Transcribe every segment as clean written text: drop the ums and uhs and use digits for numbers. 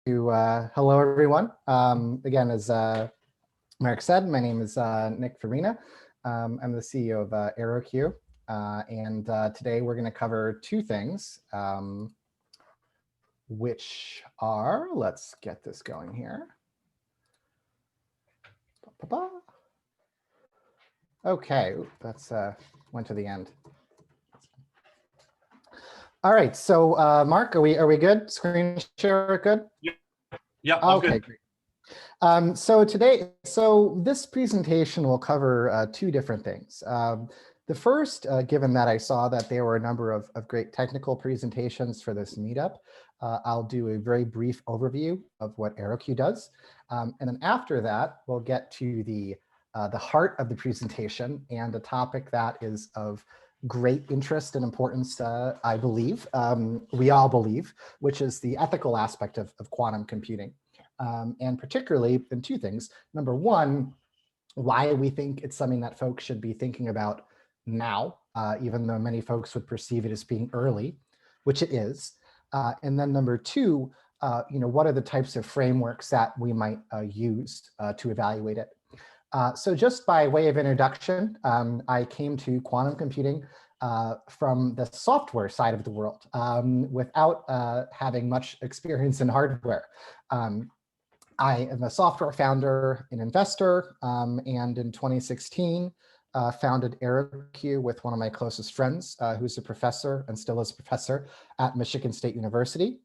Hello, everyone. Again, as Mark said, my name is Nick Farina. I'm the CEO of EeroQ, and today we're going to cover two things, which are, let's get this going here. Okay, that's went to the end. All right, so Mark, are we good? Screen share good? Yeah, all okay, good. Great. So this presentation will cover two different things. The first, given that I saw that there were a number of great technical presentations for this meetup, I'll do a very brief overview of what EeroQ does. And then after that, we'll get to the heart of the presentation and a topic that is of great interest and importance, I believe, we all believe, which is the ethical aspect of quantum computing. And particularly in two things. Number one, why we think it's something that folks should be thinking about now, even though many folks would perceive it as being early, which it is. And then number two, what are the types of frameworks that we might use to evaluate it? So just by way of introduction, I came to quantum computing from the software side of the world without having much experience in hardware. I am a software founder, an investor, and in 2016 founded EeroQ with one of my closest friends, who's a professor and still is a professor at Michigan State University.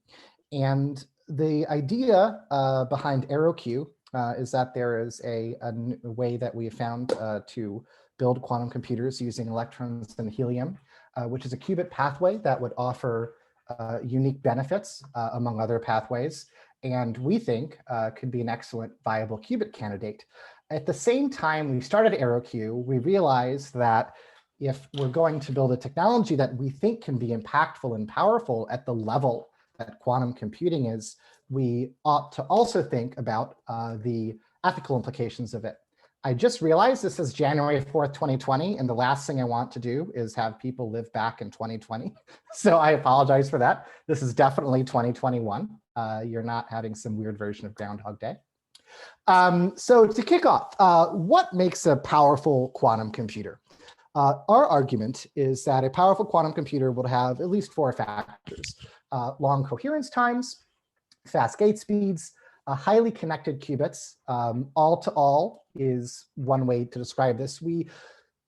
And the idea behind EeroQ is that there is a way that we found to build quantum computers using electrons and helium, which is a qubit pathway that would offer unique benefits among other pathways, and we think could be an excellent viable qubit candidate. At the same time we started EeroQ, we realized that if we're going to build a technology that we think can be impactful and powerful at the level that quantum computing is, we ought to also think about the ethical implications of it. I just realized this is January 4th, 2020, and the last thing I want to do is have people live back in 2020. So I apologize for that. This is definitely 2021. You're not having some weird version of Groundhog Day. So to kick off, what makes a powerful quantum computer? Our argument is that a powerful quantum computer will have at least four factors: long coherence times, fast gate speeds, highly connected qubits. All-to-all is one way to describe this. We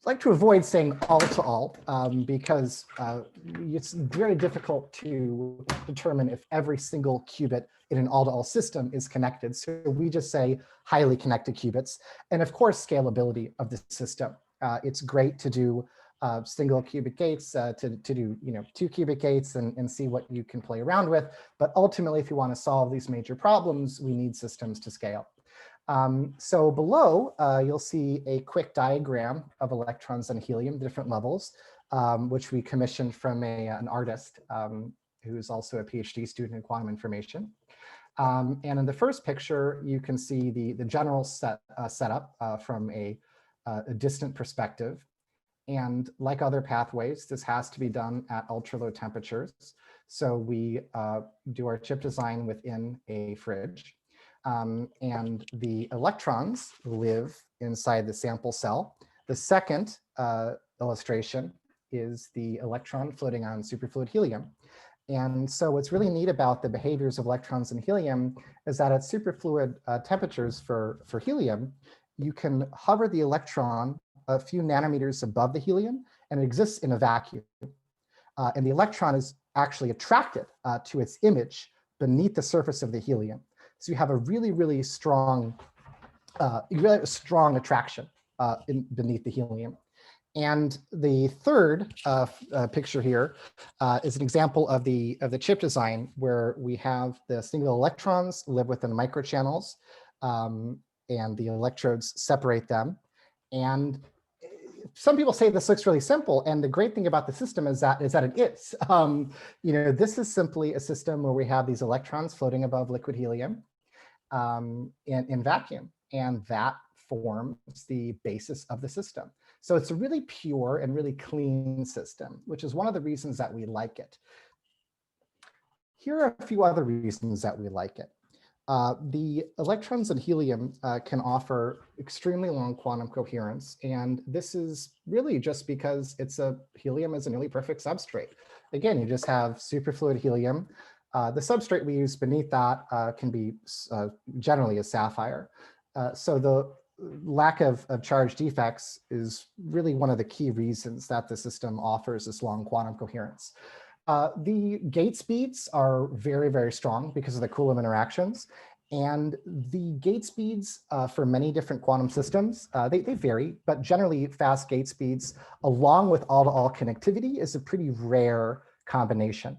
like to avoid saying all-to-all because it's very difficult to determine if every single qubit in an all-to-all system is connected. So we just say highly connected qubits. And of course, scalability of the system. It's great to do single qubit gates, to do 2 qubit gates and see what you can play around with. But ultimately, if you want to solve these major problems, we need systems to scale. So below, you'll see a quick diagram of electrons and helium, different levels, which we commissioned from an artist who's also a PhD student in quantum information. And in the first picture, you can see the general setup from a distant perspective. And like other pathways, this has to be done at ultra low temperatures. So we do our chip design within a fridge. And the electrons live inside the sample cell. The second illustration is the electron floating on superfluid helium. And so what's really neat about the behaviors of electrons and helium is that at superfluid temperatures for helium, you can hover the electron a few nanometers above the helium, and it exists in a vacuum. And the electron is actually attracted to its image beneath the surface of the helium. So you have a really strong attraction beneath the helium. And the third picture here is an example of the chip design where we have the single electrons live within microchannels, and the electrodes separate them. And some people say this looks really simple, and the great thing about the system is that it is. This is simply a system where we have these electrons floating above liquid helium in vacuum, and that forms the basis of the system. So it's a really pure and really clean system, which is one of the reasons that we like it. Here are a few other reasons that we like it. The electrons in helium can offer extremely long quantum coherence, and this is really just because helium is a nearly perfect substrate. Again, you just have superfluid helium. The substrate we use beneath that can be generally a sapphire. So the lack of charge defects is really one of the key reasons that the system offers this long quantum coherence. The gate speeds are very, very strong because of the Coulomb interactions. And the gate speeds for many different quantum systems, they vary, but generally fast gate speeds along with all-to-all connectivity is a pretty rare combination.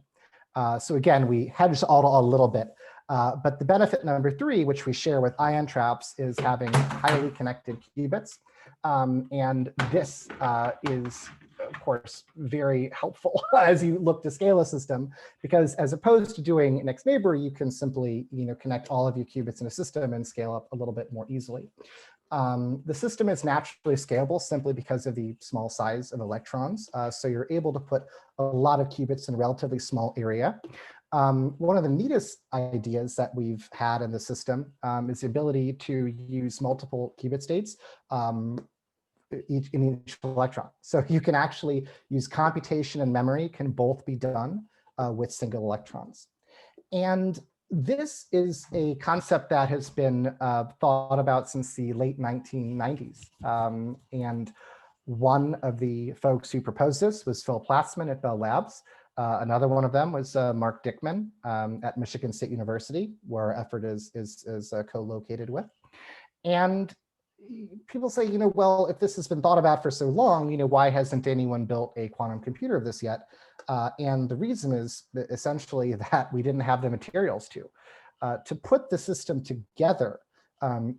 So again, we hedge all-to-all a little bit. But the benefit number 3, which we share with ion traps, is having highly connected qubits. And this is, of course, very helpful as you look to scale a system, because as opposed to doing next neighbor, you can simply connect all of your qubits in a system and scale up a little bit more easily. The system is naturally scalable simply because of the small size of electrons. So you're able to put a lot of qubits in a relatively small area. One of the neatest ideas that we've had in the system is the ability to use multiple qubit states in each electron. So you can actually use computation and memory can both be done with single electrons. And this is a concept that has been thought about since the late 1990s. And one of the folks who proposed this was Phil Platzman at Bell Labs. Another one of them was Mark Dickman at Michigan State University, where our effort is co-located with. And people say, well, if this has been thought about for so long, why hasn't anyone built a quantum computer of this yet? And the reason is that essentially that we didn't have the materials to put the system together.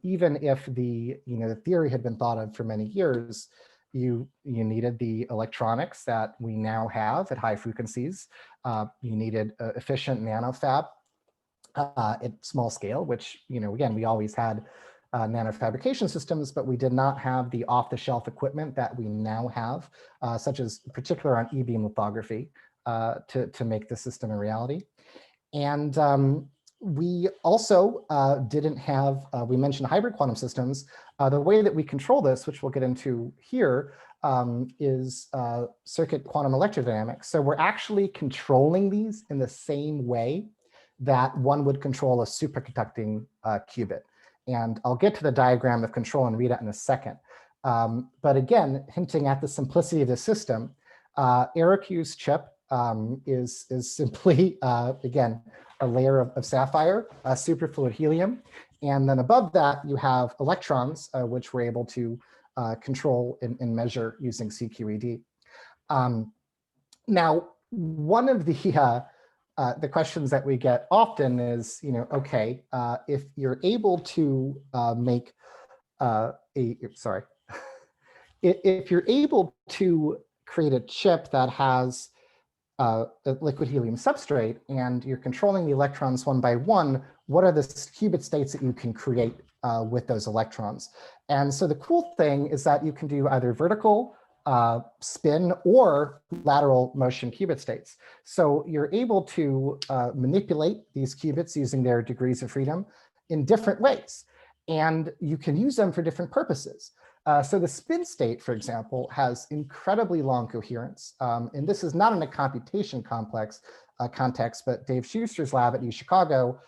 Even if the theory had been thought of for many years, you needed the electronics that we now have at high frequencies. You needed efficient nanofab at small scale, which again we always had. Nanofabrication systems, but we did not have the off-the-shelf equipment that we now have, such as particular on e-beam lithography, to make the system a reality. And we also didn't have, we mentioned hybrid quantum systems. The way that we control this, which we'll get into here, is circuit quantum electrodynamics. So we're actually controlling these in the same way that one would control a superconducting qubit. And I'll get to the diagram of control and readout in a second. But again, hinting at the simplicity of the system, EeroQ's chip is simply, again, a layer of sapphire, superfluid helium. And then above that, you have electrons, which we're able to control and measure using CQED. Now, one of the questions that we get often is, okay, if you're able to make if you're able to create a chip that has a liquid helium substrate and you're controlling the electrons one by one, what are the qubit states that you can create with those electrons? And so the cool thing is that you can do either vertical spin or lateral motion qubit states. So you're able to manipulate these qubits using their degrees of freedom in different ways. And you can use them for different purposes. So the spin state, for example, has incredibly long coherence. And this is not in a computation context, but Dave Schuster's lab at UChicago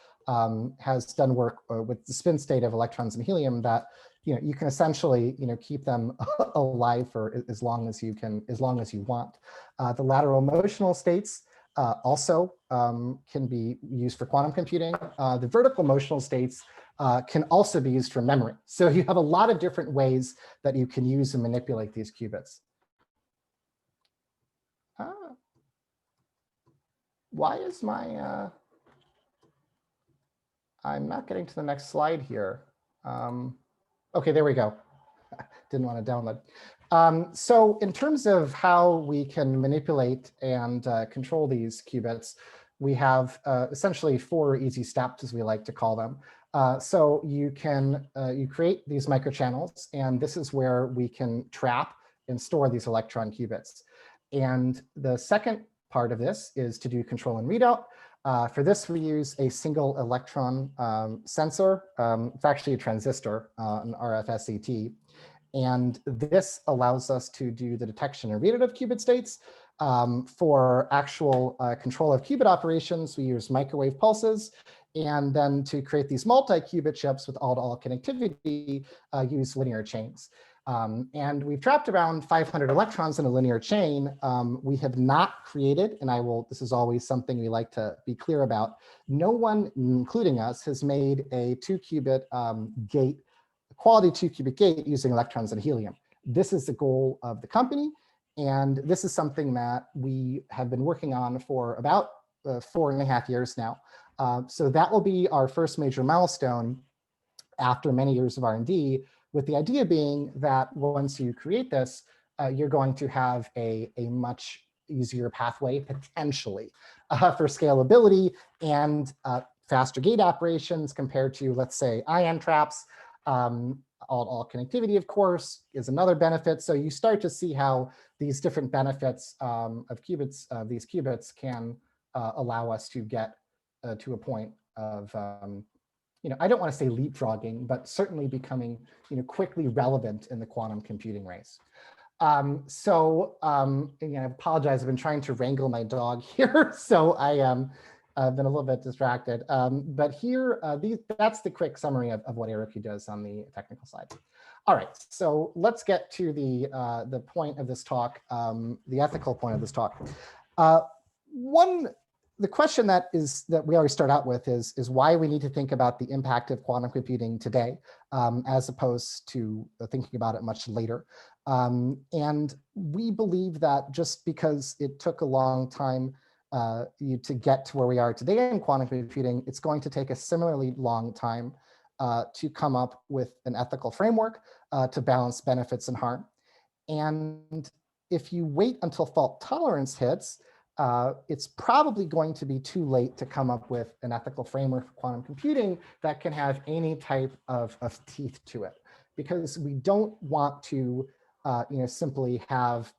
has done work with the spin state of electrons and helium that you can essentially keep them alive for as long as you want. The lateral motional states also can be used for quantum computing. The vertical motional states can also be used for memory. So you have a lot of different ways that you can use and manipulate these qubits. Why is my, I'm not getting to the next slide here. Okay, there we go. Didn't want to download. So in terms of how we can manipulate and control these qubits, we have essentially 4 easy steps, as we like to call them. So you create these microchannels, and this is where we can trap and store these electron qubits. And the second part of this is to do control and readout. For this, we use a single electron sensor. It's actually a transistor, an RFSET. And this allows us to do the detection and readout of qubit states. For actual control of qubit operations, we use microwave pulses. And then to create these multi-qubit chips with all-to-all connectivity, use linear chains. And we've trapped around 500 electrons in a linear chain. We have not created, and this is always something we like to be clear about, no one, including us, has made a 2-qubit gate, a quality 2-qubit gate using electrons and helium. This is the goal of the company. And this is something that we have been working on for about 4.5 years now. So that will be our first major milestone after many years of R&D, with the idea being that once you create this, you're going to have a much easier pathway, potentially, for scalability and faster gate operations compared to, let's say, ion traps. All connectivity, of course, is another benefit. So you start to see how these different benefits of qubits, these qubits can allow us to get to a point of, I don't want to say leapfrogging, but certainly becoming, quickly relevant in the quantum computing race. Again, I apologize. I've been trying to wrangle my dog here, so I've been a little bit distracted. But here, that's the quick summary of what EeroQ does on the technical side. All right, so let's get to the point of this talk, the ethical point of this talk. The question that we always start out with is why we need to think about the impact of quantum computing today, as opposed to thinking about it much later. And we believe that just because it took a long time to get to where we are today in quantum computing, it's going to take a similarly long time to come up with an ethical framework to balance benefits and harm. And if you wait until fault tolerance hits, it's probably going to be too late to come up with an ethical framework for quantum computing that can have any type of teeth to it, because we don't want to simply have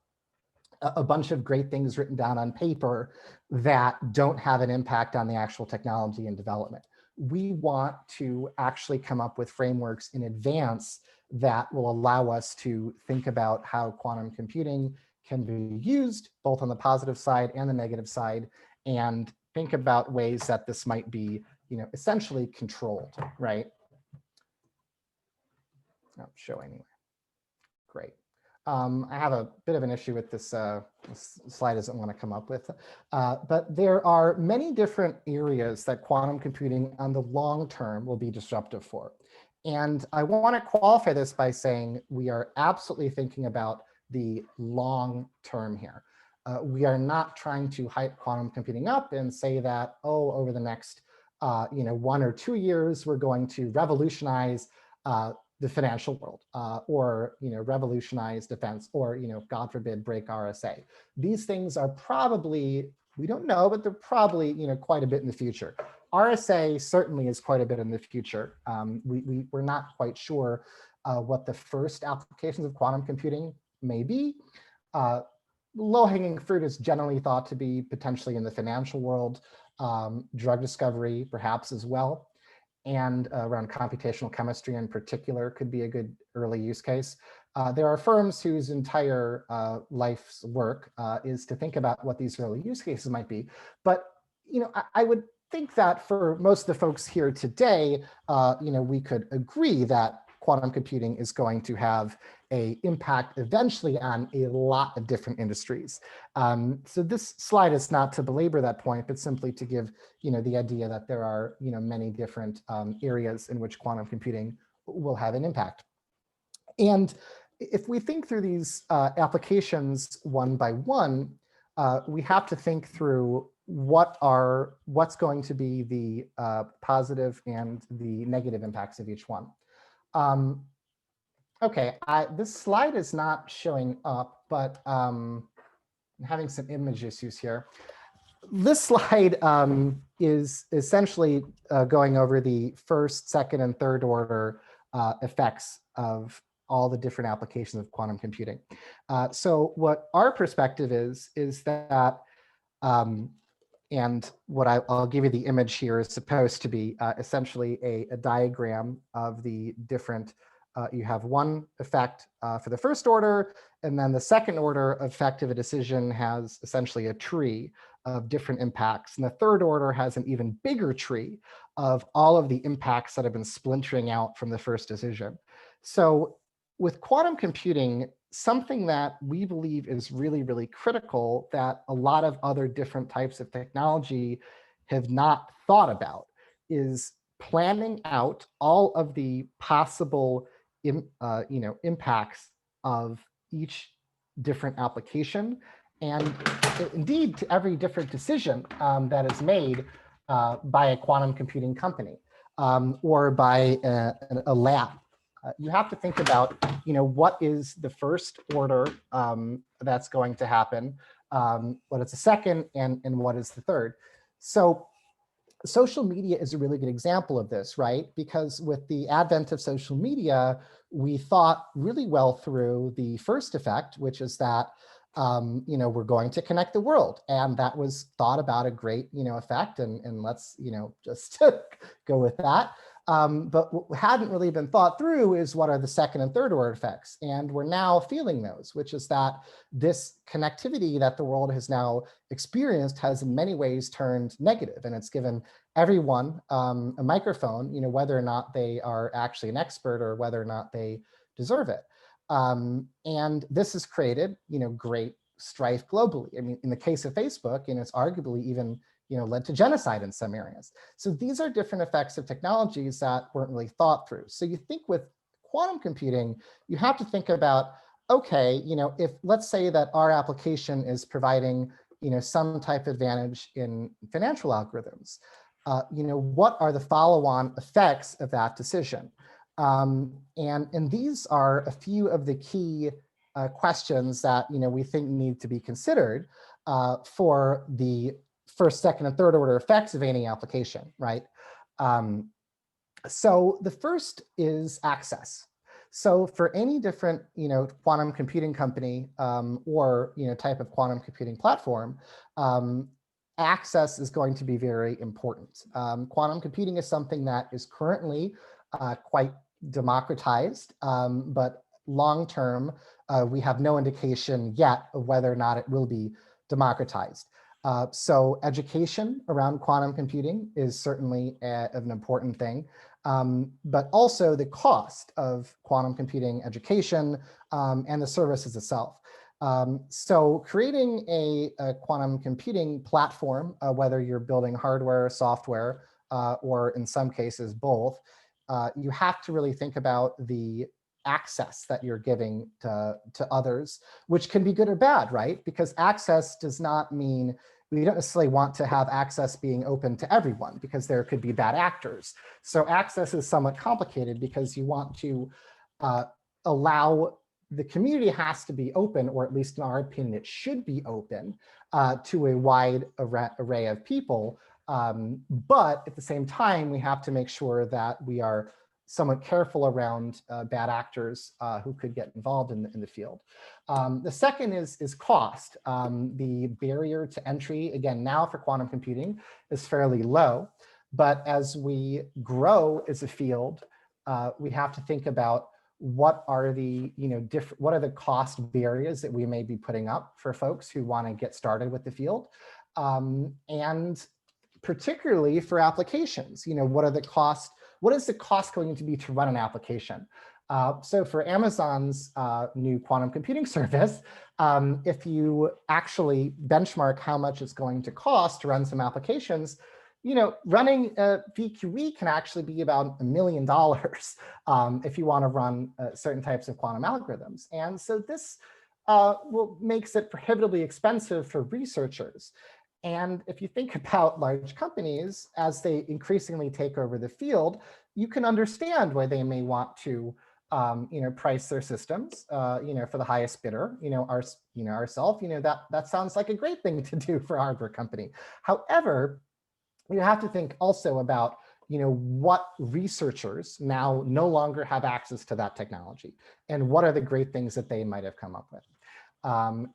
a bunch of great things written down on paper that don't have an impact on the actual technology and development. We want to actually come up with frameworks in advance that will allow us to think about how quantum computing can be used both on the positive side and the negative side, and think about ways that this might be, essentially controlled, right? Not show anyway. Great. I have a bit of an issue with this, this slide doesn't want to come up with, but there are many different areas that quantum computing on the long term will be disruptive for. And I want to qualify this by saying we are absolutely thinking about the long term here. We are not trying to hype quantum computing up and say that, oh, over the next 1 or 2 years, we're going to revolutionize the financial world, or revolutionize defense, or God forbid, break RSA. These things are probably, we don't know, but they're probably quite a bit in the future. RSA certainly is quite a bit in the future. We're not quite sure what the first applications of quantum computing may be. Low-hanging fruit is generally thought to be potentially in the financial world, drug discovery perhaps as well, and around computational chemistry in particular could be a good early use case. There are firms whose entire life's work is to think about what these early use cases might be. But I would think that for most of the folks here today, we could agree that quantum computing is going to have an impact eventually on a lot of different industries. So this slide is not to belabor that point, but simply to give the idea that there are many different areas in which quantum computing will have an impact. And if we think through these applications one by one, we have to think through what's going to be the positive and the negative impacts of each one. Okay, this slide is not showing up, but I'm having some image issues here. This slide is essentially going over the first, second, and third order effects of all the different applications of quantum computing. So what our perspective is that And what I'll give you the image here is supposed to be essentially a diagram of the different, you have one effect for the first order, and then the second order effect of a decision has essentially a tree of different impacts. And the third order has an even bigger tree of all of the impacts that have been splintering out from the first decision. So with quantum computing, something that we believe is really, really critical that a lot of other different types of technology have not thought about is planning out all of the possible impacts of each different application, and indeed to every different decision that is made by a quantum computing company or by a lab. You have to think about, what is the first order that's going to happen, what is the second, and what is the third. So social media is a really good example of this, right? Because with the advent of social media, we thought really well through the first effect, which is that we're going to connect the world, and that was thought about a great effect, and let's just go with that. But what hadn't really been thought through is what are the second and third order effects, and we're now feeling those, which is that this connectivity that the world has now experienced has in many ways turned negative, and it's given everyone a microphone, whether or not they are actually an expert or whether or not they deserve it. And this has created, great strife globally. I mean, in the case of Facebook, it's arguably even, led to genocide in some areas. So these are different effects of technologies that weren't really thought through. So you think with quantum computing, you have to think about, okay, if let's say that our application is providing, some type of advantage in financial algorithms, what are the follow-on effects of that decision? And these are a few of the key questions that we think need to be considered for the first, second, and third order effects of any application, right? So the first is access. So for any different quantum computing company or type of quantum computing platform, access is going to be very important. Quantum computing is something that is currently quite democratized, but long-term, we have no indication yet of whether or not it will be democratized. So education around quantum computing is certainly an important thing, but also the cost of quantum computing education and the services itself. So creating a quantum computing platform, whether you're building hardware, software, or in some cases both, you have to really think about the access that you're giving to others, which can be good or bad, right? Because access does not mean we don't necessarily want to have access being open to everyone, because there could be bad actors. So access is somewhat complicated because you want to allow the community has to be open, or at least in our opinion, it should be open to a wide array of people. But at the same time, we have to make sure that we are somewhat careful around bad actors who could get involved in the field. The second is cost. The barrier to entry, again, now for quantum computing is fairly low, but as we grow as a field, we have to think about what are the what are the cost barriers that we may be putting up for folks who want to get started with the field, and particularly for applications. What are the costs? What is the cost going to be to run an application? So for Amazon's new quantum computing service, if you actually benchmark how much it's going to cost to run some applications, running VQE can actually be about $1 million if you want to run certain types of quantum algorithms. And so this makes it prohibitively expensive for researchers. And if you think about large companies, as they increasingly take over the field, you can understand why they may want to price their systems, for the highest bidder, ourselves, that sounds like a great thing to do for a hardware company. However, you have to think also about, what researchers now no longer have access to that technology, and what are the great things that they might have come up with.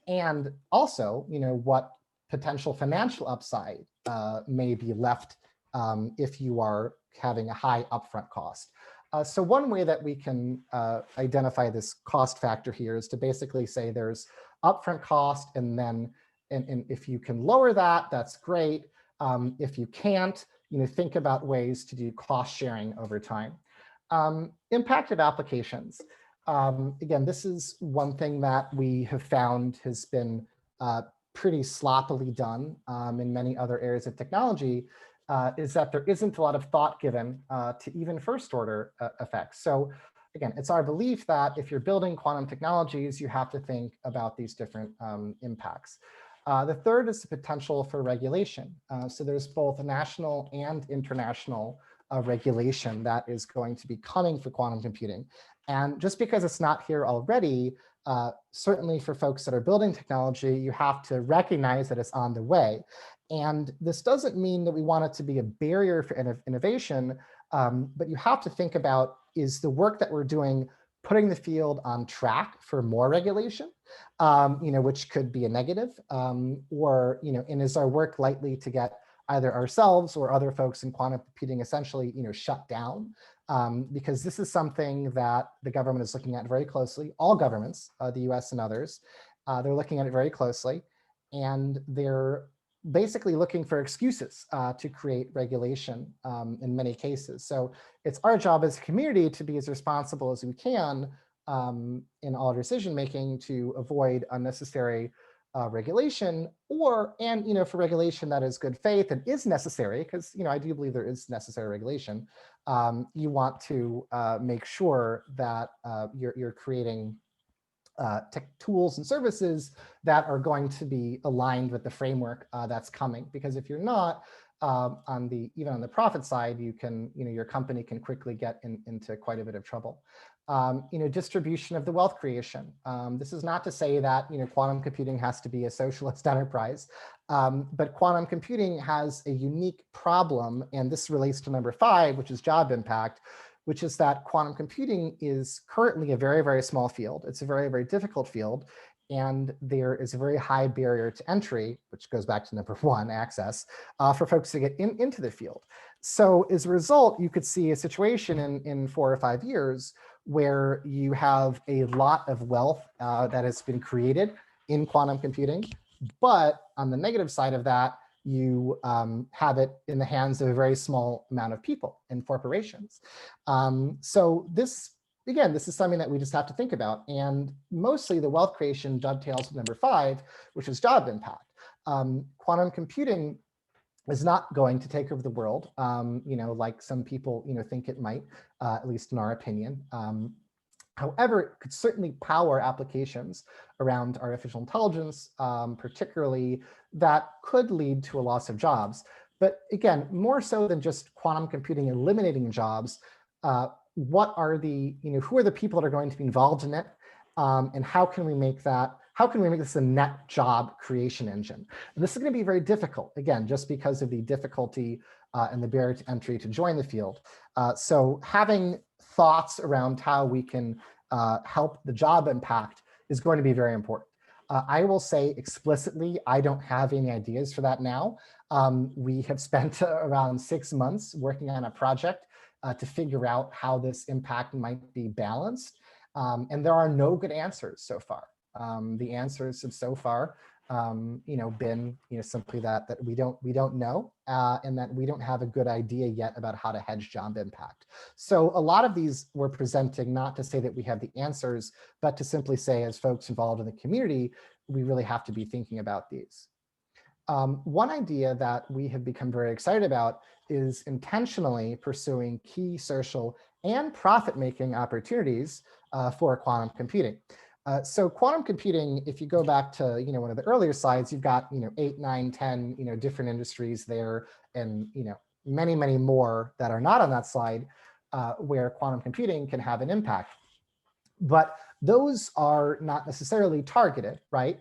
And also, what potential financial upside may be left if you are having a high upfront cost. So one way that we can identify this cost factor here is to basically say there's upfront cost, and then and if you can lower that, that's great. If you can't, think about ways to do cost sharing over time. Impacted applications. Again, this is one thing that we have found has been pretty sloppily done in many other areas of technology, is that there isn't a lot of thought given to even first order effects. So again, it's our belief that if you're building quantum technologies, you have to think about these different impacts. The third is the potential for regulation. So there's both a national and international regulation that is going to be coming for quantum computing. And just because it's not here already, certainly for folks that are building technology, you have to recognize that it's on the way. And this doesn't mean that we want it to be a barrier for innovation, but you have to think about, is the work that we're doing putting the field on track for more regulation, which could be a negative, or, and is our work likely to get either ourselves or other folks in quantum computing essentially, shut down? Because this is something that the government is looking at very closely. All governments, the US and others, they're looking at it very closely, and they're basically looking for excuses to create regulation in many cases. So it's our job as a community to be as responsible as we can in all decision making to avoid unnecessary regulation, and for regulation that is good faith and is necessary, because I do believe there is necessary regulation. You want to make sure that you're creating tech tools and services that are going to be aligned with the framework that's coming. Because if you're not, even on the profit side, you can, your company can quickly get into quite a bit of trouble. Distribution of the wealth creation. This is not to say that quantum computing has to be a socialist enterprise, but quantum computing has a unique problem, and this relates to number 5, which is job impact, which is that quantum computing is currently a very, very small field. It's a very, very difficult field, and there is a very high barrier to entry, which goes back to number 1, access, for folks to get into the field. So as a result, you could see a situation in 4 or 5 years where you have a lot of wealth that has been created in quantum computing, but on the negative side of that, you have it in the hands of a very small amount of people and corporations. So this, again, this is something that we just have to think about. And mostly the wealth creation dovetails with number 5, which is job impact. Quantum computing is not going to take over the world, like some people think it might, at least in our opinion. However, it could certainly power applications around artificial intelligence, particularly that could lead to a loss of jobs. But again, more so than just quantum computing eliminating jobs, what are the, who are the people that are going to be involved in it? And how can we make this a net job creation engine? And this is going to be very difficult, again, just because of the difficulty and the barrier to entry to join the field. So having thoughts around how we can help the job impact is going to be very important. I will say explicitly, I don't have any ideas for that now. We have spent around 6 months working on a project to figure out how this impact might be balanced. And there are no good answers so far. The answers have so far been simply that we don't know, and that we don't have a good idea yet about how to hedge job impact. So a lot of these we're presenting not to say that we have the answers, but to simply say, as folks involved in the community, we really have to be thinking about these. One idea that we have become very excited about is intentionally pursuing key social and profit-making opportunities for quantum computing. So quantum computing, if you go back to one of the earlier slides, you've got 8, 9, 10 different industries there, and many, many more that are not on that slide where quantum computing can have an impact. But those are not necessarily targeted, right?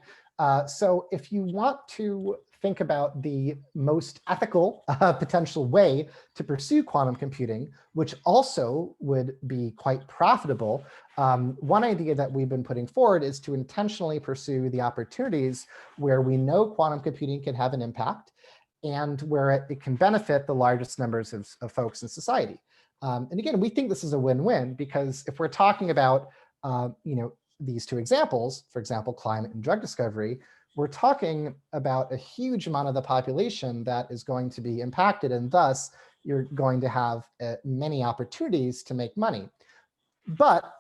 So if you want to think about the most ethical potential way to pursue quantum computing, which also would be quite profitable, one idea that we've been putting forward is to intentionally pursue the opportunities where we know quantum computing can have an impact and where it can benefit the largest numbers of folks in society. And again, we think this is a win-win because if we're talking about these two examples, for example, climate and drug discovery, we're talking about a huge amount of the population that is going to be impacted, and thus you're going to have many opportunities to make money. But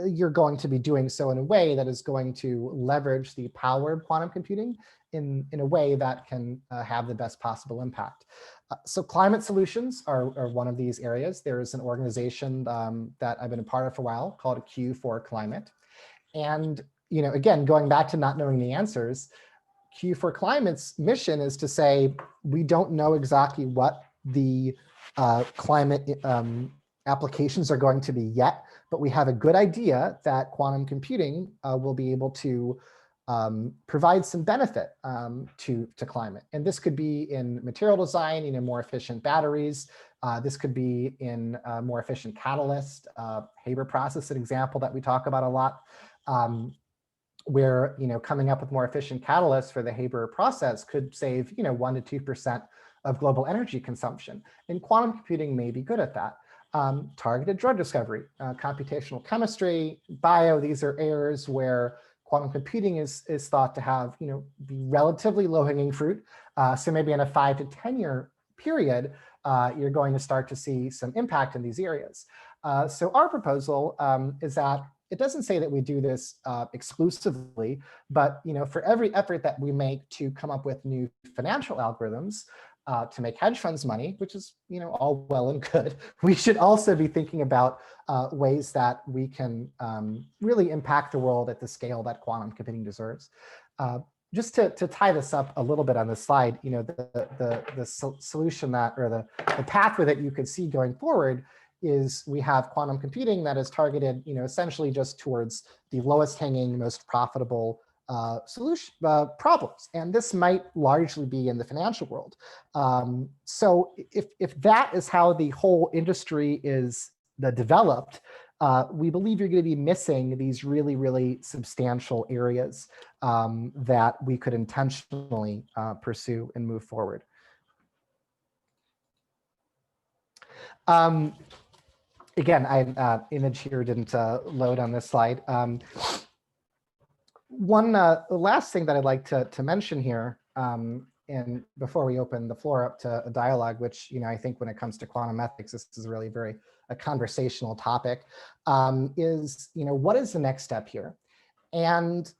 you're going to be doing so in a way that is going to leverage the power of quantum computing in a way that can have the best possible impact. So climate solutions are one of these areas. There is an organization that I've been a part of for a while called Q for Climate. And again, going back to not knowing the answers, Q for Climate's mission is to say, we don't know exactly what the climate applications are going to be yet, but we have a good idea that quantum computing will be able to provide some benefit to climate. And this could be in material design, more efficient batteries. This could be in more efficient catalyst. Haber process, an example that we talk about a lot, where coming up with more efficient catalysts for the Haber process could save 1 to 2% of global energy consumption. And quantum computing may be good at that. Targeted drug discovery, computational chemistry, bio, these are areas where quantum computing is thought to have be relatively low-hanging fruit. So maybe in a 5 to 10 year period, you're going to start to see some impact in these areas. So our proposal is that it doesn't say that we do this exclusively, but for every effort that we make to come up with new financial algorithms to make hedge funds money, which is all well and good, we should also be thinking about ways that we can really impact the world at the scale that quantum computing deserves. Just to tie this up a little bit on the slide, the solution that, or the pathway that you could see going forward is we have quantum computing that is targeted, essentially just towards the lowest hanging, most profitable solution problems. And this might largely be in the financial world. So if that is how the whole industry is developed, we believe you're going to be missing these really, really substantial areas that we could intentionally pursue and move forward. Again, image here didn't load on this slide. One last thing that I'd like to mention here, and before we open the floor up to a dialogue, which I think when it comes to quantum ethics, this is really very a conversational topic, is what is the next step here? And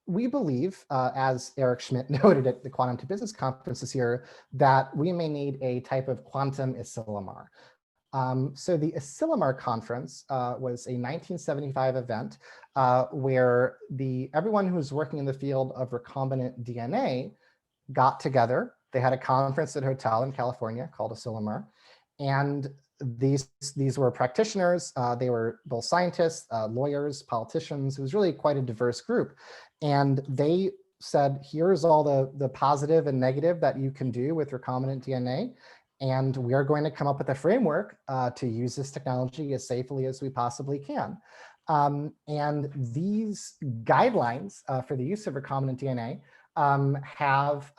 we believe, as Eric Schmidt noted at the Quantum to Business conference this year, that we may need a type of quantum Asilomar. So the Asilomar conference was a 1975 event where everyone who was working in the field of recombinant DNA got together. They had a conference at a hotel in California called Asilomar. And these were practitioners. They were both scientists, lawyers, politicians. It was really quite a diverse group. And they said, here's all the positive and negative that you can do with recombinant DNA. And we are going to come up with a framework to use this technology as safely as we possibly can. And these guidelines for the use of recombinant DNA have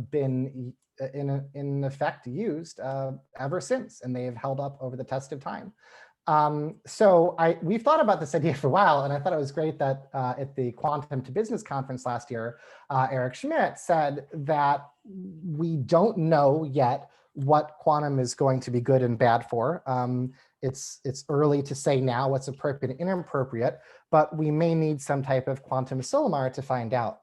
been in effect used ever since, and they have held up over the test of time. So we've thought about this idea for a while, and I thought it was great that at the Quantum to Business conference last year, Eric Schmidt said that we don't know yet what quantum is going to be good and bad for. It's early to say now what's appropriate and inappropriate, but we may need some type of quantum Asilomar to find out.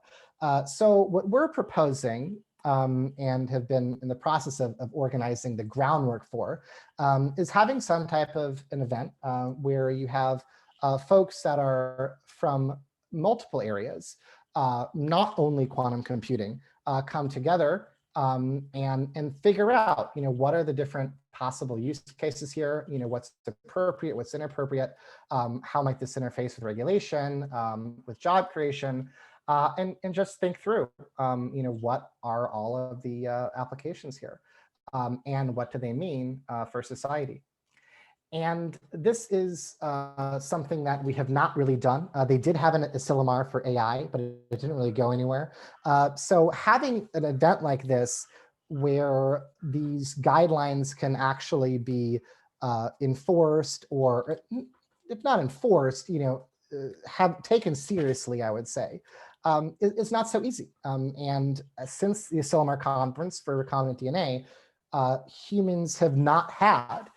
So what we're proposing and have been in the process of organizing the groundwork for is having some type of an event where you have folks that are from multiple areas, not only quantum computing, come together and figure out, what are the different possible use cases here? What's appropriate, what's inappropriate? How might this interface with regulation, with job creation? and just think through, what are all of the applications here, and what do they mean for society? And this is something that we have not really done. They did have an Asilomar for AI, but it didn't really go anywhere. So having an event like this where these guidelines can actually be enforced, or if not enforced, have taken seriously, I would say, it's not so easy. And since the Asilomar conference for recombinant DNA, humans have not had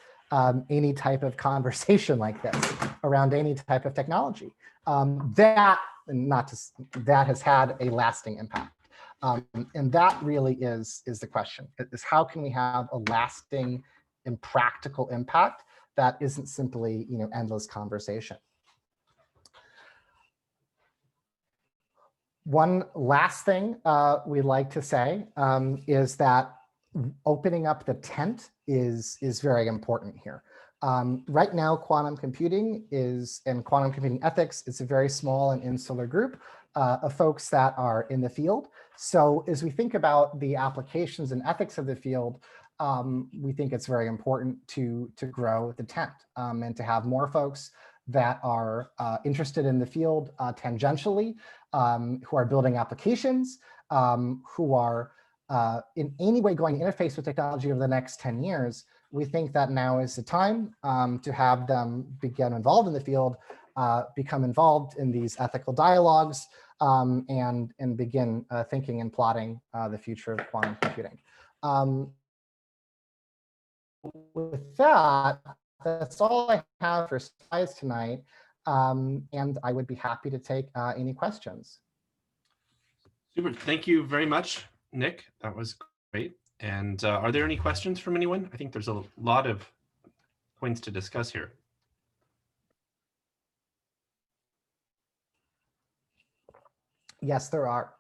any type of conversation like this around any type of technology. That has had a lasting impact. And that really is the question, is how can we have a lasting and practical impact that isn't simply endless conversation. One last thing we'd like to say is that opening up the tent is very important here. Right now, quantum computing and quantum computing ethics is a very small and insular group of folks that are in the field. So as we think about the applications and ethics of the field, we think it's very important to grow the tent and to have more folks that are interested in the field tangentially, who are building applications, who are in any way going to interface with technology over the next 10 years. We think that now is the time to have them get involved in the field, become involved in these ethical dialogues, and begin thinking and plotting the future of quantum computing. With that, that's all I have for slides tonight, and I would be happy to take any questions. Super, thank you very much, Nick. That was great. And are there any questions from anyone? I think there's a lot of points to discuss here. Yes, there are.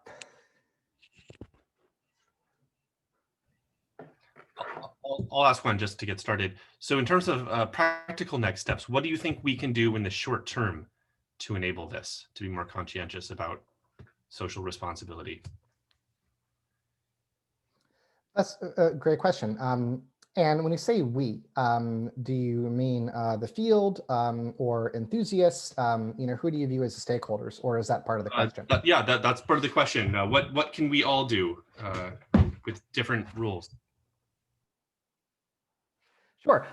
I'll ask one just to get started. So in terms of practical next steps, what do you think we can do in the short term to enable this, to be more conscientious about social responsibility? That's a great question. And when you say we, do you mean the field or enthusiasts? Who do you view as the stakeholders, or is that part of the question? Yeah, that's part of the question. What can we all do with different rules? Sure.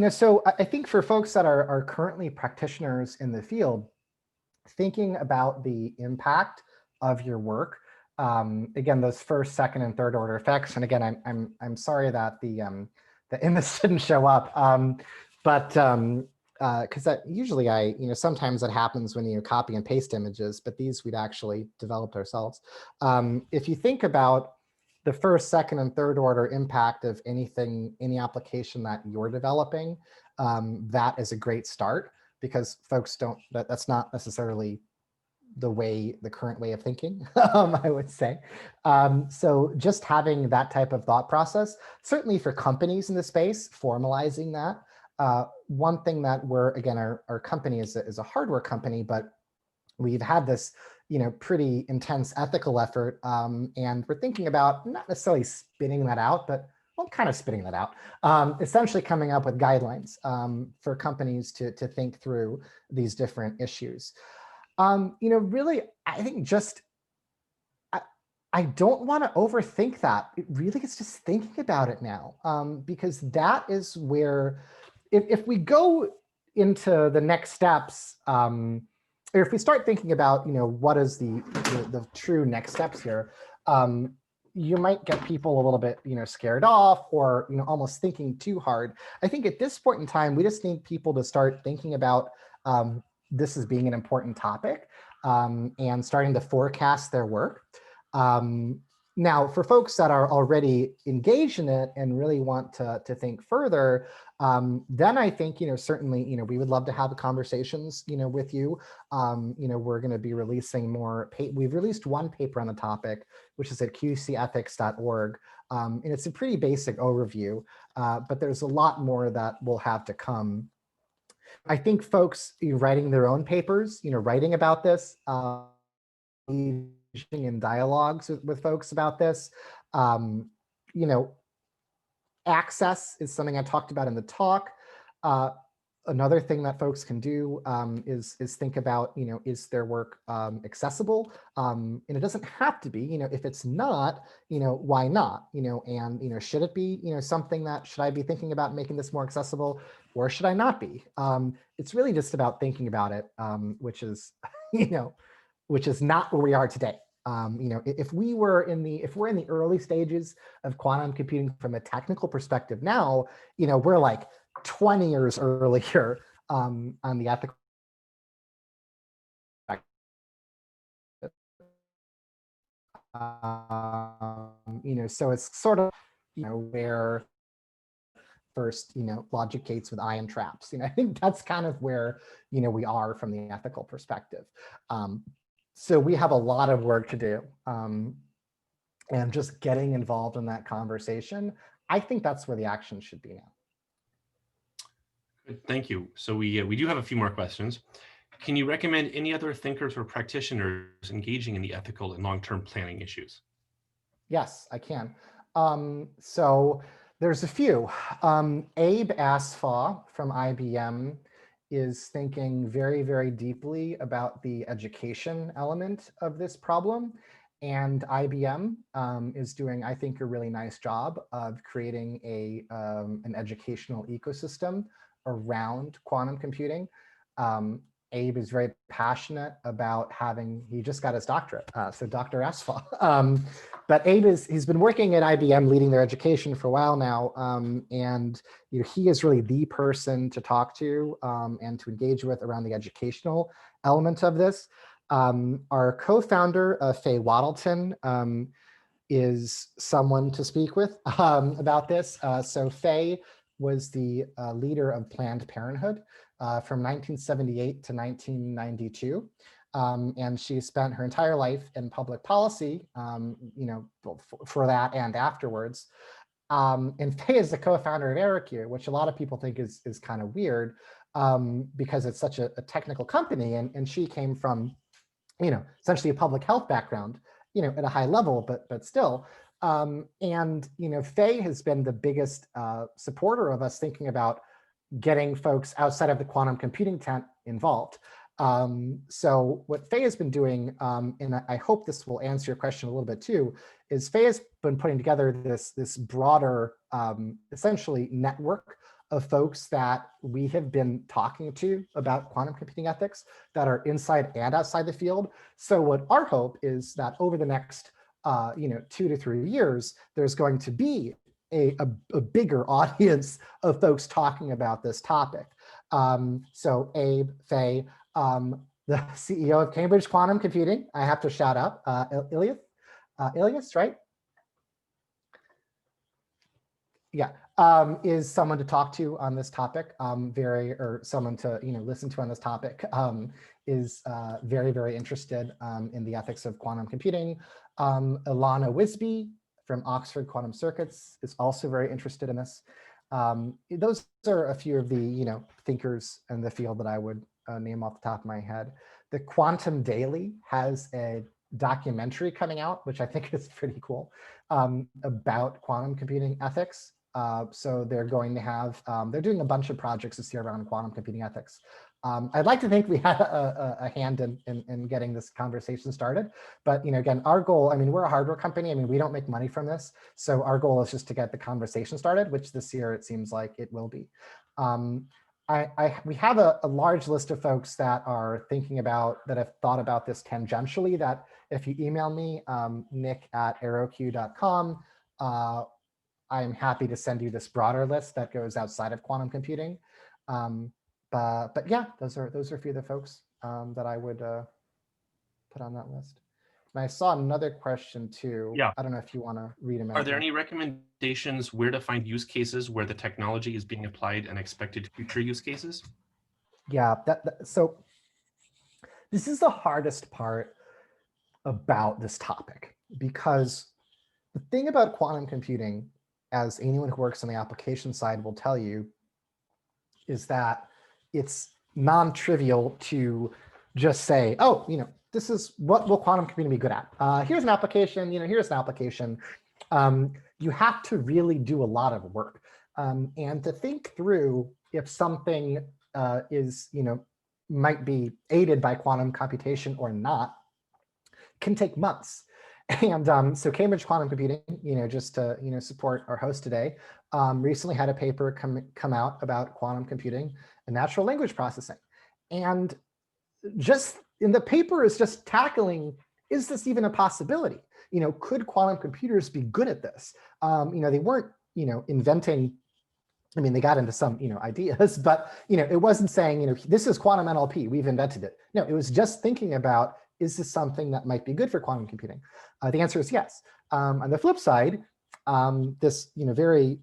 So I think for folks that are currently practitioners in the field, thinking about the impact of your work, again, those first, second, and third order effects. And again, I'm sorry that the image didn't show up, but because that usually sometimes that happens when you copy and paste images, but these we'd actually developed ourselves. If you think about the first, second, and third order impact of any application that you're developing, that is a great start, because folks that's not necessarily the current way of thinking, I would say. So just having that type of thought process, certainly for companies in the space, formalizing that. One thing that our company is a hardware company, but we've had this pretty intense ethical effort, and we're thinking about not necessarily spinning that out, but kind of spitting that out, essentially coming up with guidelines for companies to think through these different issues. Really, I think I don't want to overthink that. It really is just thinking about it now, because that is where, if we go into the next steps, or if we start thinking about, what is the true next steps here, you might get people a little bit, scared off, or, almost thinking too hard. I think at this point in time, we just need people to start thinking about this as being an important topic, and starting to forecast their work. Now, for folks that are already engaged in it and really want to think further, then I think, certainly, we would love to have conversations, with you. We're going to be releasing more. We've released one paper on the topic, which is at qcethics.org. And it's a pretty basic overview, but there's a lot more that will have to come. I think folks writing their own papers, writing about this, in dialogues with folks about this. You know, access is something I talked about in the talk. Another thing that folks can do is think about, you know, is their work accessible? And it doesn't have to be, you know, if it's not, you know, why not? You know, and, you know, should it be, you know, something that, should I be thinking about making this more accessible, or should I not be? It's really just about thinking about it, which is, you know, which is not where we are today. You know, if we're in the early stages of quantum computing from a technical perspective now, you know, we're like 20 years earlier on the ethical you know, so it's sort of, you know, where first, you know, logic gates with ion traps. You know, I think that's kind of where, you know, we are from the ethical perspective. So we have a lot of work to do. And just getting involved in that conversation, I think that's where the action should be now. Good, thank you. So we do have a few more questions. Can you recommend any other thinkers or practitioners engaging in the ethical and long-term planning issues? Yes, I can. So there's a few. Abe Asfaw from IBM is thinking very, very deeply about the education element of this problem. And IBM is doing, I think, a really nice job of creating an educational ecosystem around quantum computing. Abe is very passionate about he just got his doctorate, so Dr. Asfaw. But Abe he's been working at IBM leading their education for a while now, and you know, he is really the person to talk to and to engage with around the educational element of this. Our co-founder, Faye Waddleton, is someone to speak with about this. So Faye was the leader of Planned Parenthood from 1978 to 1992. And she spent her entire life in public policy, you know, for that and afterwards. And Faye is the co-founder of EeroQ, which a lot of people think is kind of weird because it's such a technical company. And she came from, you know, essentially a public health background, you know, at a high level, but still. And, you know, Faye has been the biggest supporter of us thinking about getting folks outside of the quantum computing tent involved. So what Faye has been doing, and I hope this will answer your question a little bit too, is Faye has been putting together this broader, essentially network of folks that we have been talking to about quantum computing ethics that are inside and outside the field. So what our hope is that over the next, you know, 2 to 3 years, there's going to be a bigger audience of folks talking about this topic. So Abe, Faye, the CEO of Cambridge Quantum Computing, I have to shout out, Ilias, right? Yeah, is someone to talk to on this topic, or someone to, you know, listen to on this topic, is very, very interested in the ethics of quantum computing. Ilana Wisby from Oxford Quantum Circuits is also very interested in this. Those are a few of the, you know, thinkers in the field that I would name off the top of my head. The Quantum Daily has a documentary coming out, which I think is pretty cool, about quantum computing ethics. So they're going to have, they're doing a bunch of projects this year around quantum computing ethics. I'd like to think we had a hand in getting this conversation started. But, you know, again, our goal, I mean, we're a hardware company. I mean, we don't make money from this. So our goal is just to get the conversation started, which this year it seems like it will be. We have a large list of folks that are thinking about, that have thought about this tangentially, that if you email me, nick@eeroq.com, I'm happy to send you this broader list that goes outside of quantum computing. But yeah, those are a few of the folks that I would put on that list. And I saw another question too. Yeah. I don't know if you want to read them out. Are there any recommendations where to find use cases where the technology is being applied and expected future use cases? Yeah, so this is the hardest part about this topic, because the thing about quantum computing, as anyone who works on the application side will tell you, is that it's non-trivial to just say, oh, this is what will quantum computing be good at. Here's an application, here's an application. You have to really do a lot of work. And to think through if something is, might be aided by quantum computation or not can take months. And so Cambridge Quantum Computing, just to support our host today, recently had a paper come out about quantum computing and natural language processing. And just in the paper is just tackling, is this even a possibility? Could quantum computers be good at this? They weren't, inventing. I mean, they got into some, ideas, but it wasn't saying, this is quantum NLP, we've invented it. No, it was just thinking about, is this something that might be good for quantum computing? The answer is yes. On the flip side, this very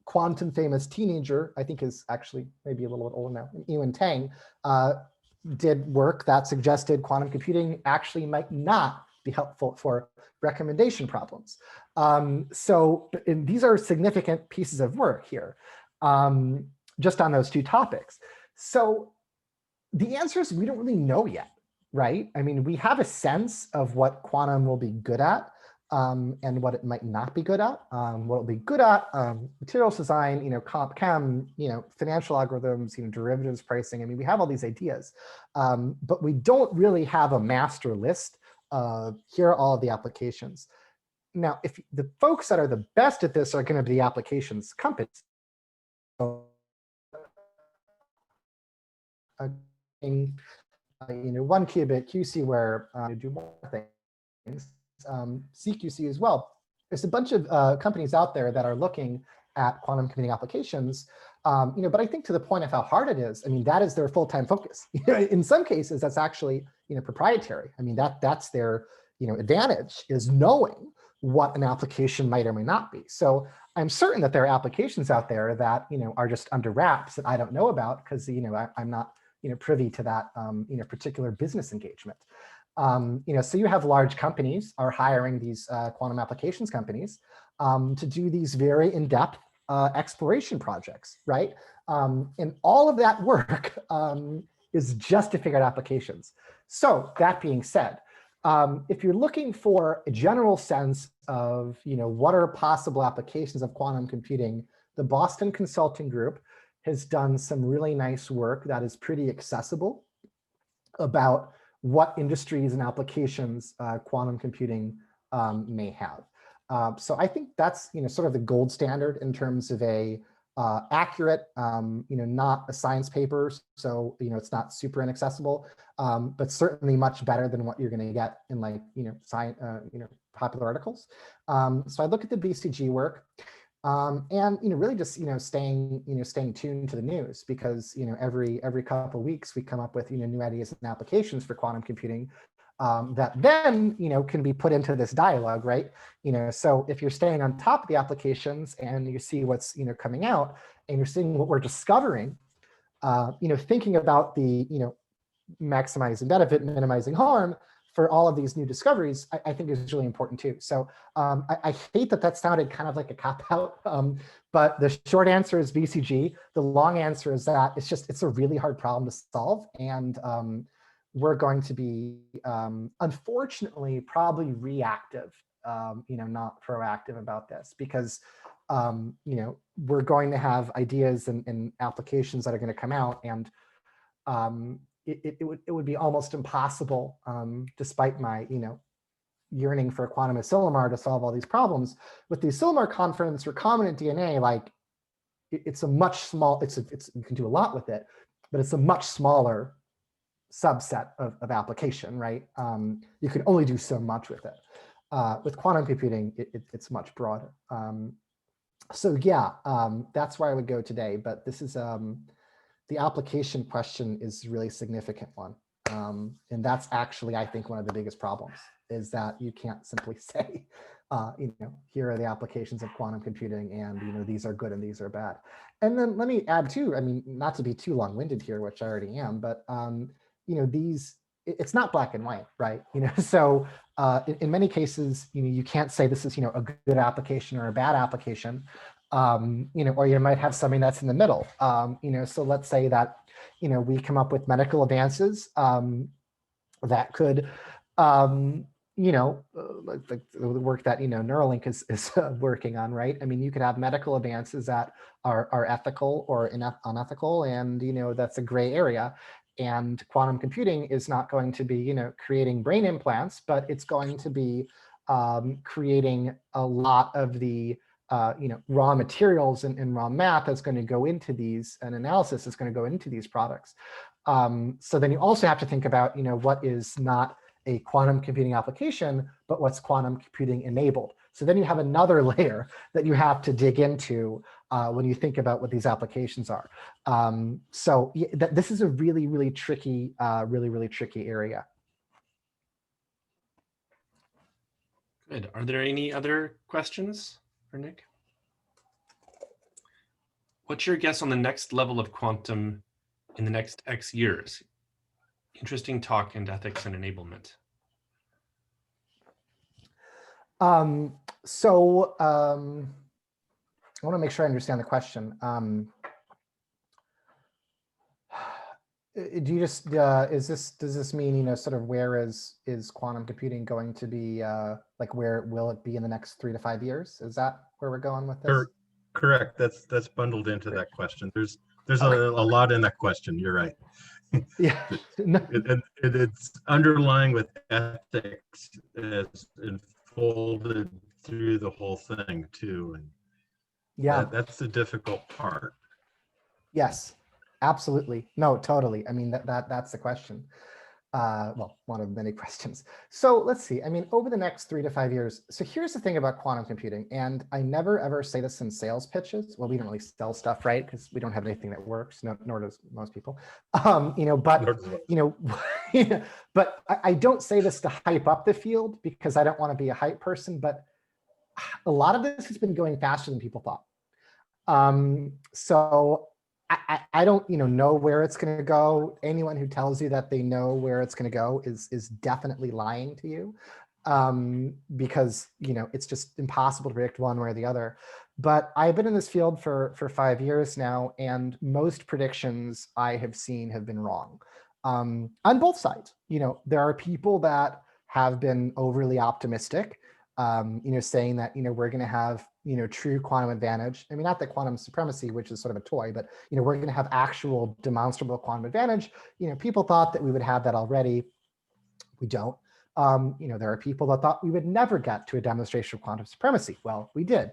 quantum famous teenager, I think is actually maybe a little bit older now, Ewan Tang, did work that suggested quantum computing actually might not be helpful for recommendation problems. So these are significant pieces of work here, just on those two topics. So the answer is we don't really know yet, right? I mean, we have a sense of what quantum will be good at and what it might not be good at. What it'll be good at, materials design, comp chem, financial algorithms, derivatives pricing. I mean, we have all these ideas, but we don't really have a master list of here are all of the applications. Now, if the folks that are the best at this are going to be the applications companies, so, 1 qubit QC where do more things, CQC as well. There's a bunch of companies out there that are looking at quantum computing applications, but I think to the point of how hard it is, I mean, that is their full-time focus. In some cases, that's actually proprietary. I mean, that's their advantage, is knowing what an application might or may not be. So I'm certain that there are applications out there that are just under wraps that I don't know about because I'm not privy to that particular business engagement. So you have large companies are hiring these quantum applications companies to do these very in-depth exploration projects, right? And all of that work is just to figure out applications. So that being said, if you're looking for a general sense of what are possible applications of quantum computing, the Boston Consulting Group has done some really nice work that is pretty accessible about what industries and applications quantum computing may have. So I think that's sort of the gold standard in terms of a accurate, not a science paper, so it's not super inaccessible, but certainly much better than what you're going to get in like science, popular articles. So I look at the BCG work. And really just staying tuned to the news because every couple of weeks we come up with new ideas and applications for quantum computing that then can be put into this dialogue, right? So if you're staying on top of the applications and you see what's coming out and you're seeing what we're discovering, thinking about the maximizing benefit, minimizing harm for all of these new discoveries, I think is really important too. So I hate that sounded kind of like a cop-out, but the short answer is BCG. The long answer is that it's a really hard problem to solve. And we're going to be, unfortunately, probably reactive, not proactive about this because, we're going to have ideas and applications that are going to come out and it would be almost impossible, despite my yearning for quantum Asilomar to solve all these problems. With the Asilomar conference recombinant DNA, like it's a much small. You can do a lot with it, but it's a much smaller subset of application, right? You can only do so much with it. With quantum computing, it's much broader. So yeah, that's where I would go today. But this is the application question is a really significant one. And that's actually, I think, one of the biggest problems is that you can't simply say, here are the applications of quantum computing and, these are good and these are bad. And then let me add too, I mean, not to be too long-winded here, which I already am, but, it's not black and white, right? So in many cases, you can't say this is, a good application or a bad application. Or you might have something that's in the middle. So let's say that, we come up with medical advances that could, like the work that, Neuralink is working on, right? I mean, you could have medical advances that are ethical or unethical, and, that's a gray area. And quantum computing is not going to be, creating brain implants, but it's going to be creating a lot of the raw materials and raw math that's going to go into these, and analysis is going to go into these products. So then you also have to think about, what is not a quantum computing application, but what's quantum computing enabled. So then you have another layer that you have to dig into when you think about what these applications are. This is a really, really tricky, really tricky area. Good. Are there any other questions for Nick? What's your guess on the next level of quantum in the next X years? Interesting talk in ethics and enablement. I want to make sure I understand the question. Do you just does this mean, sort of where is quantum computing going to be, like where will it be in the next 3 to 5 years? Is that where we're going with this? Correct. That's bundled into that question. There's a lot in that question. You're right. Yeah. It's underlying with ethics as enfolded through the whole thing too. And yeah, that's the difficult part. Yes, absolutely. No, totally. I mean, that's the question. Well, one of many questions. So let's see. I mean, over the next 3 to 5 years. So here's the thing about quantum computing, and I never ever say this in sales pitches. Well, we don't really sell stuff, right? Because we don't have anything that works. Nor does most people. But but I don't say this to hype up the field because I don't want to be a hype person. But a lot of this has been going faster than people thought. So I don't know where it's going to go. Anyone who tells you that they know where it's going to go is definitely lying to you, because it's just impossible to predict one way or the other. But I've been in this field for 5 years now, and most predictions I have seen have been wrong, on both sides. There are people that have been overly optimistic, saying that, we're going to have, true quantum advantage. I mean, not the quantum supremacy, which is sort of a toy, but, we're going to have actual demonstrable quantum advantage. People thought that we would have that already. We don't. There are people that thought we would never get to a demonstration of quantum supremacy. Well, we did.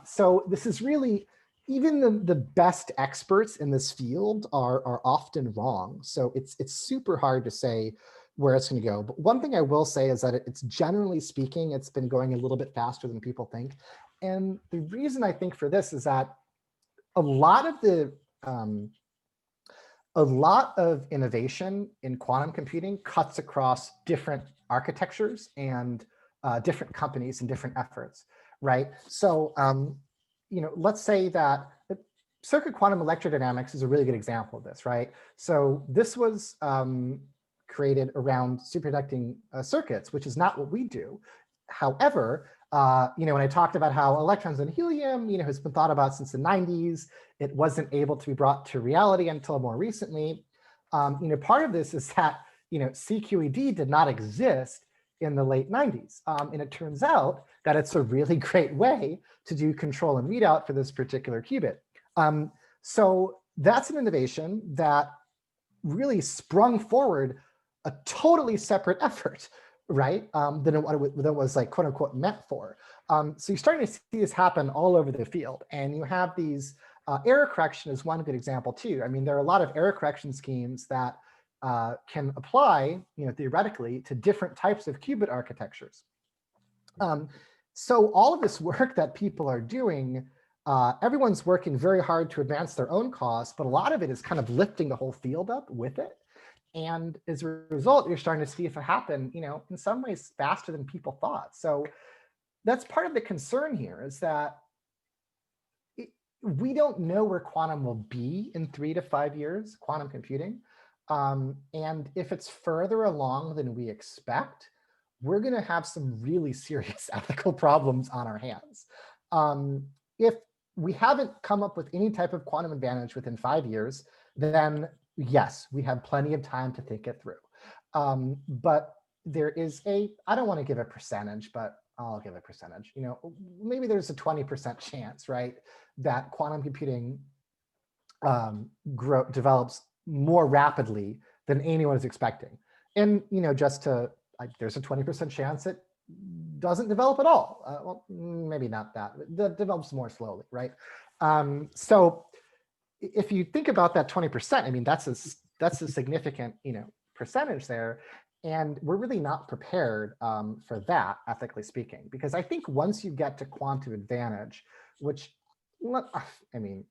So this is really, even the best experts in this field are often wrong. So it's super hard to say where it's going to go. But one thing I will say is that it's generally speaking, it's been going a little bit faster than people think. And the reason I think for this is that a lot of innovation in quantum computing cuts across different architectures and different companies and different efforts, right? So, let's say that circuit quantum electrodynamics is a really good example of this, right? So this was created around superconducting circuits, which is not what we do. However, when I talked about how electrons and helium, has been thought about since the 90s, it wasn't able to be brought to reality until more recently. Part of this is that, CQED did not exist in the late 90s. And it turns out that it's a really great way to do control and readout for this particular qubit. So that's an innovation that really sprung forward a totally separate effort, right? Than what it was like, quote unquote, meant for. So you're starting to see this happen all over the field. And you have these, error correction is one good example too. I mean, there are a lot of error correction schemes that can apply, theoretically, to different types of qubit architectures. So all of this work that people are doing, everyone's working very hard to advance their own cause, but a lot of it is kind of lifting the whole field up with it. And as a result, you're starting to see if it happen, in some ways faster than people thought. So that's part of the concern here, is that we don't know where quantum will be in 3 to 5 years, quantum computing. And if it's further along than we expect, we're going to have some really serious ethical problems on our hands. If we haven't come up with any type of quantum advantage within 5 years, then yes, we have plenty of time to think it through. But there is I don't want to give a percentage, but I'll give a percentage. Maybe there's a 20% chance, right, that quantum computing develops more rapidly than anyone is expecting. And, there's a 20% chance it doesn't develop at all. Well, maybe not that. It develops more slowly, right? So if you think about that 20%, I mean, that's a significant, percentage there. And we're really not prepared for that, ethically speaking, because I think once you get to quantum advantage, which, I mean,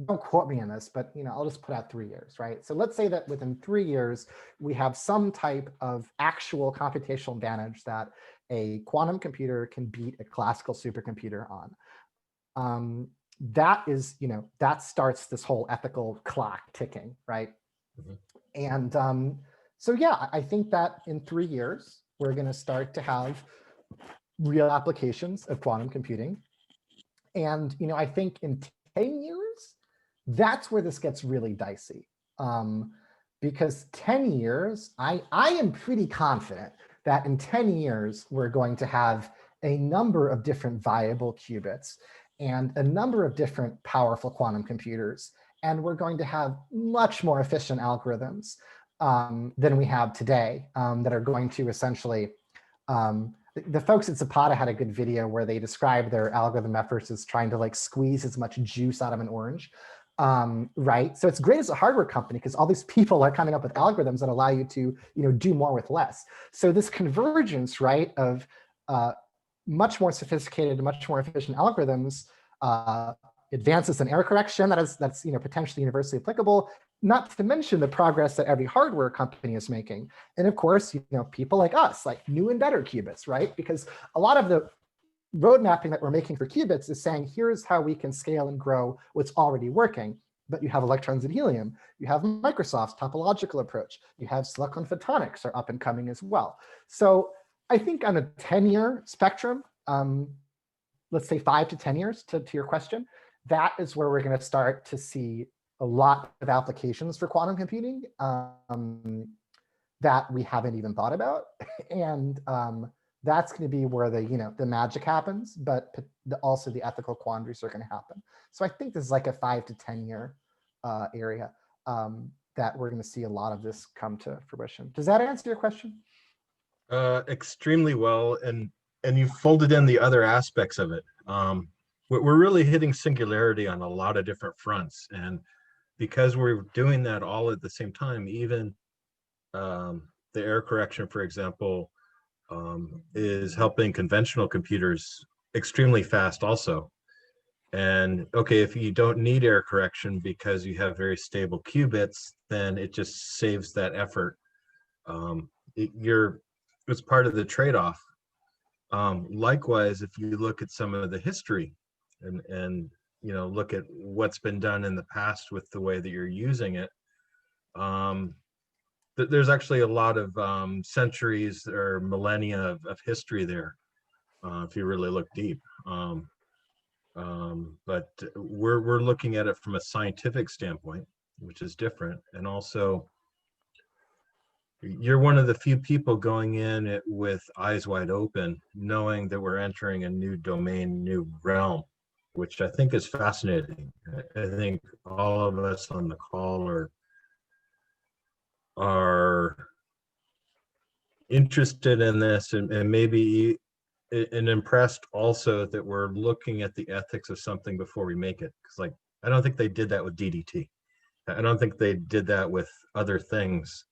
don't quote me on this, but I'll just put out 3 years, right? So let's say that within 3 years, we have some type of actual computational advantage that a quantum computer can beat a classical supercomputer on. That is, that starts this whole ethical clock ticking, right? Mm-hmm. And so yeah, I think that in 3 years, we're going to start to have real applications of quantum computing. And I think in 10 years, that's where this gets really dicey. Because 10 years, I am pretty confident that in 10 years, we're going to have a number of different viable qubits and a number of different powerful quantum computers. And we're going to have much more efficient algorithms than we have today that are going to essentially, the folks at Zapata had a good video where they described their algorithm efforts as trying to squeeze as much juice out of an orange. Right. So it's great as a hardware company because all these people are coming up with algorithms that allow you to, do more with less. So this convergence, right, of much more sophisticated, much more efficient algorithms, advances in error correction that's potentially universally applicable, not to mention the progress that every hardware company is making. And of course, people like us, like new and better qubits, right? Because a lot of the road mapping that we're making for qubits is saying, here's how we can scale and grow what's already working. But you have electrons and helium. You have Microsoft's topological approach. You have silicon photonics are up and coming as well. So I think on a 10-year spectrum, let's say 5 to 10 years to your question, that is where we're going to start to see a lot of applications for quantum computing that we haven't even thought about. And that's going to be where the magic happens, but also the ethical quandaries are going to happen. So I think this is like a 5 to 10 year area that we're going to see a lot of this come to fruition. Does that answer your question? Extremely well, and you folded in the other aspects of it. We're really hitting singularity on a lot of different fronts, and because we're doing that all at the same time, even the error correction, for example, is helping conventional computers extremely fast also. And okay, if you don't need error correction because you have very stable qubits, then it just saves that effort. It's part of the trade-off. Likewise, if you look at some of the history and look at what's been done in the past with the way that you're using it, there's actually a lot of centuries or millennia of history there, if you really look deep. But we're looking at it from a scientific standpoint, which is different. And also, you're one of the few people going in it with eyes wide open, knowing that we're entering a new domain, new realm, which I think is fascinating. I think all of us on the call are interested in this and maybe and impressed also that we're looking at the ethics of something before we make it. Because I don't think they did that with DDT. I don't think they did that with other things.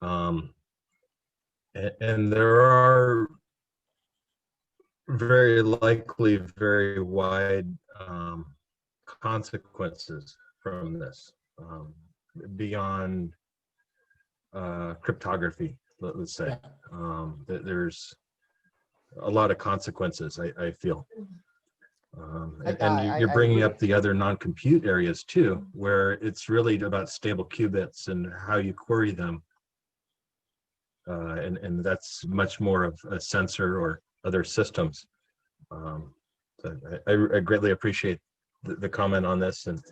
And there are very likely very wide consequences from this beyond cryptography, let's say. There's a lot of consequences, I feel. And you're bringing up the other non-compute areas too, where it's really about stable qubits and how you query them. And that's much more of a sensor or other systems. So I greatly appreciate the comment on this and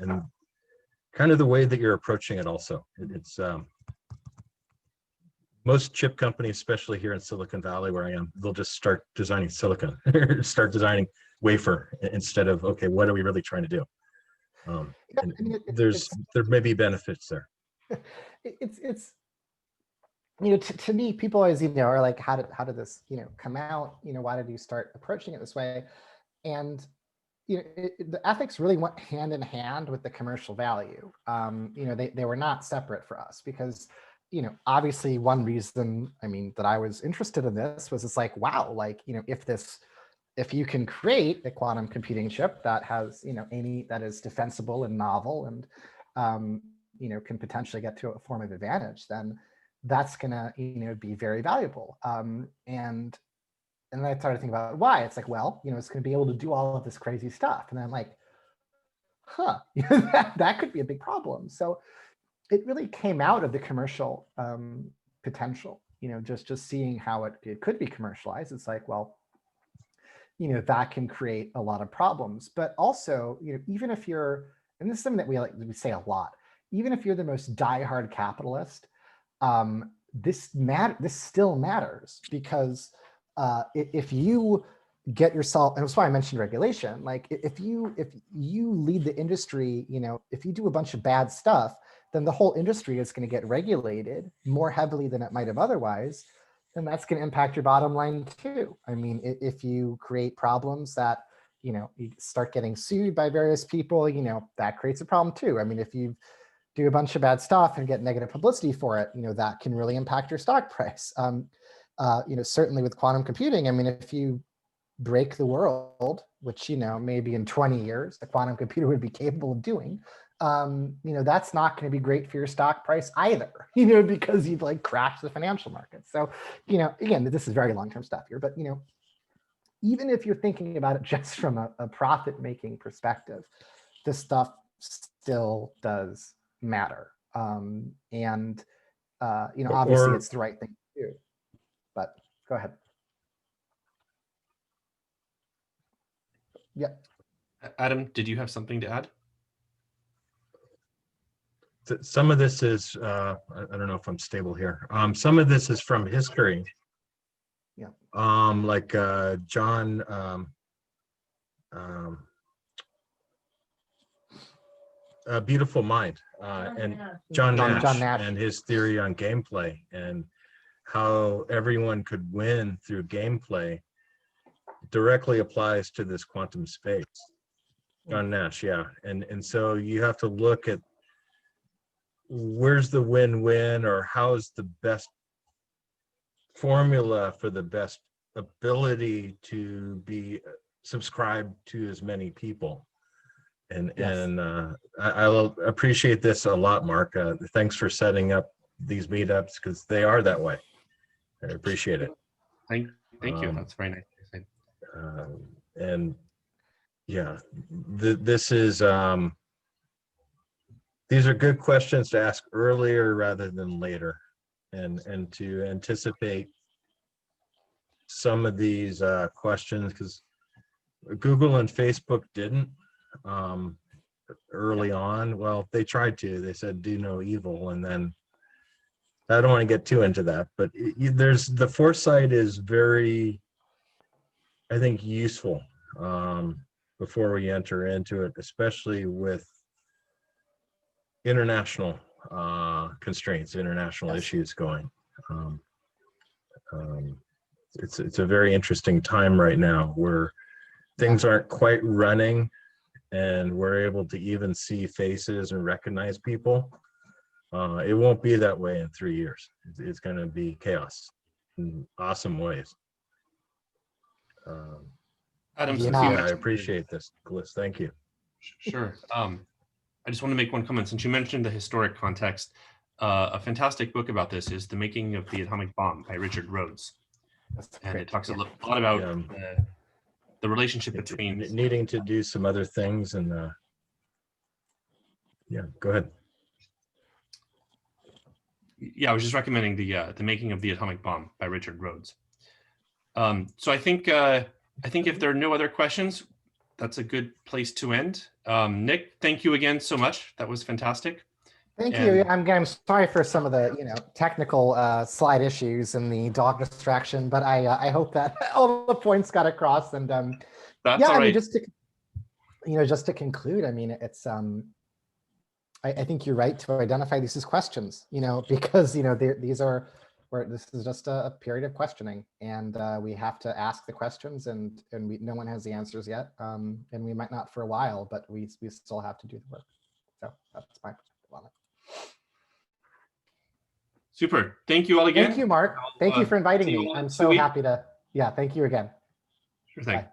kind of the way that you're approaching it also. It's most chip companies, especially here in Silicon Valley where I am, they'll just start designing silicon, start designing wafer instead of, okay, what are we really trying to do? There may be benefits there. It's to me, people always are like, how did this come out? Why did you start approaching it this way? And the ethics really went hand in hand with the commercial value. They were not separate for us because obviously one reason that I was interested in this was it's like, wow, like if you can create a quantum computing chip that has that is defensible and novel and can potentially get to a form of advantage, then that's gonna be very valuable. And then I started thinking about why. It's like, well, it's going to be able to do all of this crazy stuff. And I'm like, huh, that could be a big problem. So it really came out of the commercial potential, just seeing how it could be commercialized. It's like, well, that can create a lot of problems. But also, even if you're, and this is something that we say a lot, even if you're the most diehard capitalist, this still matters because if you get yourself, and that's why I mentioned regulation, like if you lead the industry, if you do a bunch of bad stuff, then the whole industry is going to get regulated more heavily than it might have otherwise. And that's going to impact your bottom line too. If you create problems that, you start getting sued by various people, that creates a problem too. If you do a bunch of bad stuff and get negative publicity for it, that can really impact your stock price. Certainly with quantum computing, if you break the world, which, maybe in 20 years, the quantum computer would be capable of doing, that's not going to be great for your stock price either, because you've like crashed the financial markets. So, again, this is very long-term stuff here, but, even if you're thinking about it just from a profit-making perspective, this stuff still does matter. Obviously it's the right thing to do. But go ahead. Yeah. Adam, did you have something to add? Some of this is, I don't know if I'm stable here. Some of this is from history. Yeah. Like John, Beautiful Mind, and John Nash and his theory on gameplay and how everyone could win through gameplay directly applies to this quantum space. John Nash, yeah. And so you have to look at where's the win-win, or how's the best formula for the best ability to be subscribed to as many people. And I'll appreciate this a lot, Mark. Thanks for setting up these meetups, because they are that way. I appreciate it. Thank you. That's very nice. And yeah, this is these are good questions to ask earlier rather than later, and to anticipate some of these questions, because Google and Facebook didn't early on. Well, they tried to. They said do no evil, and then I don't want to get too into that, but there's the foresight is very, I think, useful before we enter into it, especially with international constraints, international issues going. It's a very interesting time right now where things aren't quite running, and we're able to even see faces and recognize people. It won't be that way in 3 years. It's going to be chaos in awesome ways. Adam, I appreciate this, Bliss. Thank you. Sure. I just want to make one comment. Since you mentioned the historic context, a fantastic book about this is The Making of the Atomic Bomb by Richard Rhodes. And it talks a lot about the relationship between needing to do some other things. And yeah, go ahead. Yeah, I was just recommending the Making of the Atomic Bomb by Richard Rhodes. So I think if there are no other questions, that's a good place to end. Nick, thank you again so much. That was fantastic. Thank And- you. I'm sorry for some of the technical slide issues and the dog distraction, but I hope that all the points got across. And That's yeah, all I mean, right. just to conclude, I mean, it's I think you're right to identify these as questions, because these are where this is just a period of questioning, and we have to ask the questions, and no one has the answers yet, and we might not for a while, but we still have to do the work. So that's my perspective on it. Super. Thank you all again. Thank you, Mark. Thank you for inviting see you me. all in I'm 2 so weeks. happy to. Yeah, thank you again. Sure thing. Bye.